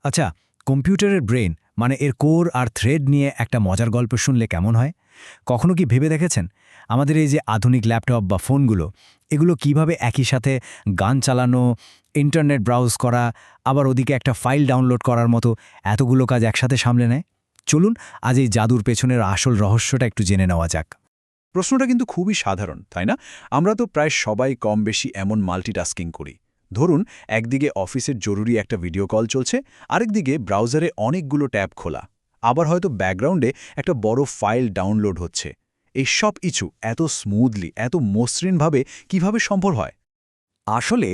আচ্ছা, কম্পিউটারের ব্রেন মানে এর কোর আর থ্রেড নিয়ে একটা মজার গল্প শুনলে কেমন হয়? কখনো কি ভেবে দেখেছেন আমাদের এই যে আধুনিক ল্যাপটপ বা ফোনগুলো, এগুলো কিভাবে একই সাথে গান চালানো, ইন্টারনেট ব্রাউজ করা, আবার ওদিকে একটা ফাইল ডাউনলোড করার মতো এতগুলো কাজ একসাথে সামলে নেয়? চলুন আজ এই জাদুর পেছনের আসল রহস্যটা একটু জেনে নেওয়া যাক। প্রশ্নটা কিন্তু খুবই সাধারণ, তাই না? আমরা তো প্রায় সবাই কম বেশি এমন মাল্টিটাস্কিং করি। ধরুন, একদিকে অফিসের জরুরি একটা ভিডিও কল চলছে, আরেকদিকে ব্রাউজারে অনেকগুলো ট্যাব খোলা। আবার হয়তো ব্যাকগ্রাউন্ডে একটা বড় ফাইল ডাউনলোড হচ্ছে। এই সব কিছু এত স্মুথলি, এত মসৃণভাবে কিভাবে সম্ভব হয়? আসলে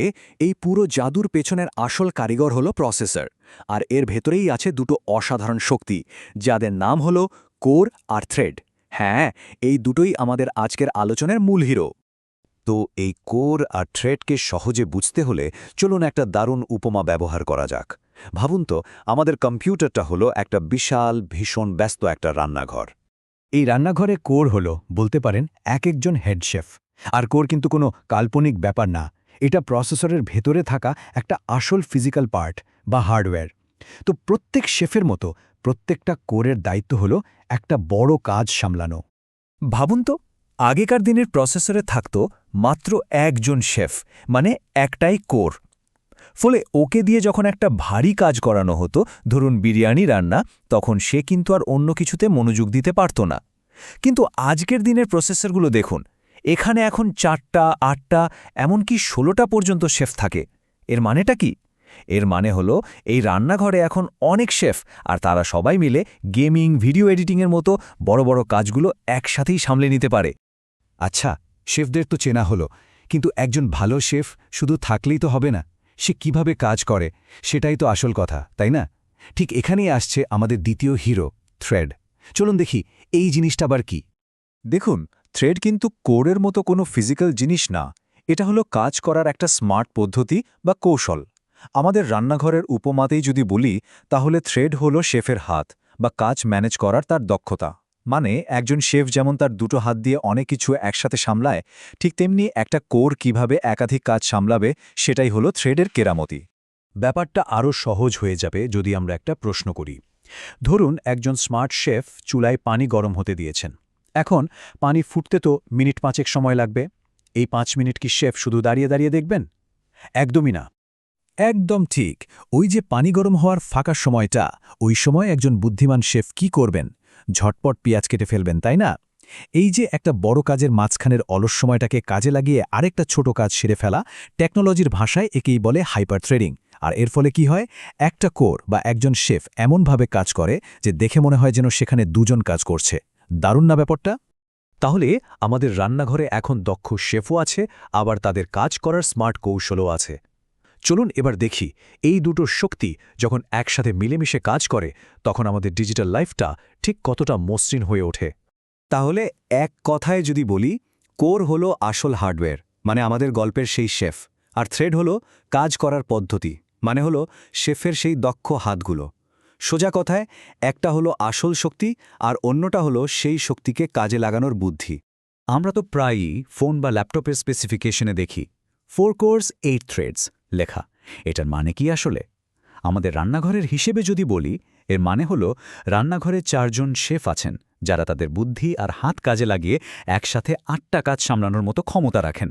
এই পুরো জাদুর পেছনের আসল কারিগর হলো প্রসেসর, আর এর ভেতরেই আছে দুটো অসাধারণ শক্তি, যাদের নাম হলো কোর আর থ্রেড। হ্যাঁ, এই দুটোই আমাদের আজকের আলোচনার মূল হিরো। তো এই কোর আর থ্রেডকে সহজে বুঝতে হলে চলুন একটা দারুণ উপমা ব্যবহার করা যাক। ভাবুন তো, আমাদের কম্পিউটারটা হলো একটা বিশাল, ভীষণ ব্যস্ত একটা রান্নাঘর। এই রান্নাঘরে কোর হলো বলতে পারেন একজন হেড শেফ। আর কোর কিন্তু কোনো কাল্পনিক ব্যাপার না, এটা প্রসেসরের ভেতরে থাকা একটা আসল ফিজিক্যাল পার্ট বা হার্ডওয়্যার। তো প্রত্যেক শেফের মতো প্রত্যেকটা কোরের দায়িত্ব হলো একটা বড় কাজ সামলানো। ভাবুন তো, আগেকার দিনের প্রসেসরে থাকত মাত্র একজন শেফ, মানে একটাই কোর। ফলে ওকে দিয়ে যখন একটা ভারী কাজ করানো হতো, ধরুন বিরিয়ানি রান্না, তখন সে কিন্তু আর অন্য কিছুতে মনোযোগ দিতে পারত না। কিন্তু আজকের দিনের প্রসেসরগুলো দেখুন, এখানে এখন 4টা, 8টা, এমনকি 16টা পর্যন্ত শেফ থাকে। এর মানেটা কি? এর মানে হলো এই রান্নাঘরে এখন অনেক শেফ, আর তারা সবাই মিলে গেমিং, ভিডিও এডিটিংয়ের মতো বড় বড় কাজগুলো একসাথেই সামলে নিতে পারে। আচ্ছা, শেফদের তো চেনা হলো, কিন্তু একজন ভালো শেফ শুধু থাকলেই তো হবে না, সে কিভাবে কাজ করে সেটাই তো আসল কথা, তাই না? ঠিক এখানেই আসছে আমাদের দ্বিতীয় হিরো, থ্রেড। চলুন দেখি এই জিনিসটা আবার কি। দেখুন, থ্রেড কিন্তু কোরের মতো কোনো ফিজিক্যাল জিনিস না। এটা হলো কাজ করার একটা স্মার্ট পদ্ধতি বা কৌশল। আমাদের রান্নাঘরের উপমাতেই যদি বলি, তাহলে থ্রেড হলো শেফের হাত বা কাজ ম্যানেজ করার তার দক্ষতা। মানে একজন শেফ যেমন তার দুটো হাত দিয়ে অনেক কিছু একসাথে সামলায়, ঠিক তেমনি একটা কোর কিভাবে একাধিক কাজ সামলাবে, সেটাই হলো থ্রেডের কেরামতি। ব্যাপারটা আরও সহজ হয়ে যাবে যদি আমরা একটা প্রশ্ন করি। ধরুন একজন স্মার্ট শেফ চুলায় পানি গরম হতে দিয়েছেন। এখন পানি ফুটতে তো মিনিট 5 সময় লাগবে। এই 5 মিনিট কি শেফ শুধু দাঁড়িয়ে দাঁড়িয়ে দেখবেন? একদমই না। একদম ঠিক। ওই যে পানি গরম হওয়ার ফাঁকা সময়টা, ওই সময় একজন বুদ্ধিমান শেফ কি করবেন? ঝটপট পেঁয়াজ কেটে ফেলবেন, তাই না? এই যে একটা বড় কাজের মাঝখানের অলস সময়টাকে কাজে লাগিয়ে আরেকটা ছোট কাজ সেরে ফেলা, টেকনোলজির ভাষায় একেই বলে হাইপার থ্রেডিং। আর এর ফলে কি হয়? একটা কোর বা একজন শেফ এমনভাবে কাজ করে যে দেখে মনে হয় যেন সেখানে দুজন কাজ করছে। দারুণ না ব্যাপারটা? তাহলে আমাদের রান্নাঘরে এখন দক্ষ শেফও আছে, আবার তাদের কাজ করার স্মার্ট কৌশলও আছে। চলুন এবার দেখি এই দুটো শক্তি যখন একসাথে মিলেমিশে কাজ করে, তখন আমাদের ডিজিটাল লাইফটা ঠিক কতটা মসৃণ হয়ে ওঠে। তাহলে এক কথায় যদি বলি, কোর হলো আসল হার্ডওয়্যার, মানে আমাদের গল্পের সেই শেফ। আর থ্রেড হলো কাজ করার পদ্ধতি, মানে হলো শেফের সেই দক্ষ হাতগুলো। সোজা কথায়, একটা হলো আসল শক্তি আর অন্যটা হলো সেই শক্তিকে কাজে লাগানোর বুদ্ধি। আমরা তো প্রায়ই ফোন বা ল্যাপটপের স্পেসিফিকেশনে দেখি 4 কোর্স 8 থ্রেডস লেখা। এটার মানে কি আসলে? আমাদের রান্নাঘরের হিসেবে যদি বলি, এর মানে হলো রান্নাঘরে 4 জন শেফ আছেন, যারা তাদের বুদ্ধি আর হাত কাজে লাগিয়ে একসাথে 8টা কাজ সামলানোর মতো ক্ষমতা রাখেন।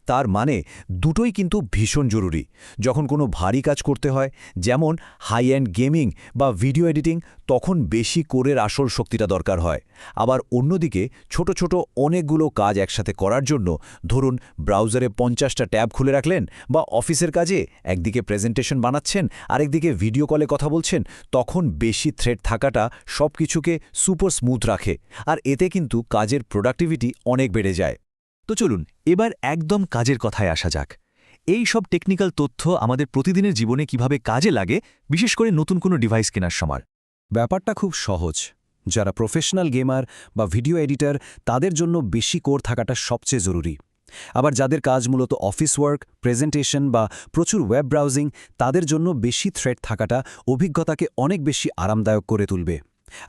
তার মানে দুটোই কিন্তু ভীষণ জরুরি। যখন কোনো ভারী কাজ করতে হয়, যেমন হাই এন্ড গেমিং বা ভিডিও এডিটিং, তখন বেশি কোরের আসল শক্তিটা দরকার হয়। আবার অন্যদিকে ছোট ছোট অনেকগুলো কাজ একসাথে করার জন্য, ধরুন ব্রাউজারে 50টা ট্যাব খুলে রাখলেন, বা অফিসের কাজে একদিকে প্রেজেন্টেশন বানাচ্ছেন আরেকদিকে ভিডিও কলে কথা বলছেন, তখন বেশি থ্রেড থাকাটা সব কিছুকে সুপার স্মুথ রাখে। আর এতে কিন্তু কাজের প্রোডাক্টিভিটি অনেক বেড়ে যায়। তো চলুন এবার একদম কাজের কথায় আসা যাক। এই সব টেকনিক্যাল তথ্য আমাদের প্রতিদিনের জীবনে কিভাবে কাজে লাগে, বিশেষ করে নতুন কোনো ডিভাইস কেনার সময়? ব্যাপারটা খুব সহজ। যারা প্রফেশনাল গেমার বা ভিডিও এডিটর, তাদের জন্য বেশি কোর থাকাটা সবচেয়ে জরুরি। আবার যাদের কাজ মূলত অফিস ওয়ার্ক, প্রেজেন্টেশন বা প্রচুর ওয়েব ব্রাউজিং, তাদের জন্য বেশি থ্রেড থাকাটা অভিজ্ঞতাকে অনেক বেশি আরামদায়ক করে তুলবে।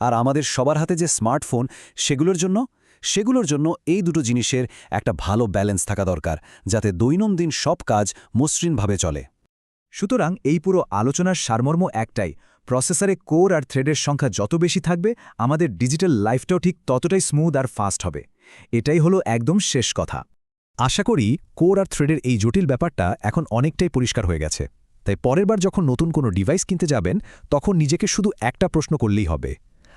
আর আমাদের সবার হাতে যে স্মার্টফোন, সেগুলোর জন্য এই দুটো জিনিসের একটা ভালো ব্যালেন্স থাকা দরকার, যাতে দৈনন্দিন সব কাজ মসৃণভাবে চলে। সুতরাং এই পুরো আলোচনার সারমর্ম একটাই, প্রসেসরে কোর আর থ্রেডের সংখ্যা যত বেশি থাকবে আমাদের ডিজিটাল লাইফটাও ঠিক ততটাই স্মুথ আর ফাস্ট হবে। এটাই হলো একদম শেষ কথা। আশা করি কোর আর থ্রেডের এই জটিল ব্যাপারটা এখন অনেকটাই পরিষ্কার হয়ে গেছে। তাই পরের বার যখন নতুন কোনো ডিভাইস কিনতে যাবেন তখন নিজেকে শুধু একটা প্রশ্ন করলেই হবে,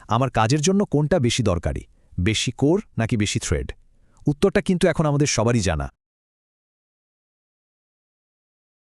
আমার কাজের জন্য কোনটা বেশি দরকারি, বেশি কোর নাকি বেশি থ্রেড? উত্তরটা কিন্তু এখন আমাদের সবারই জানা।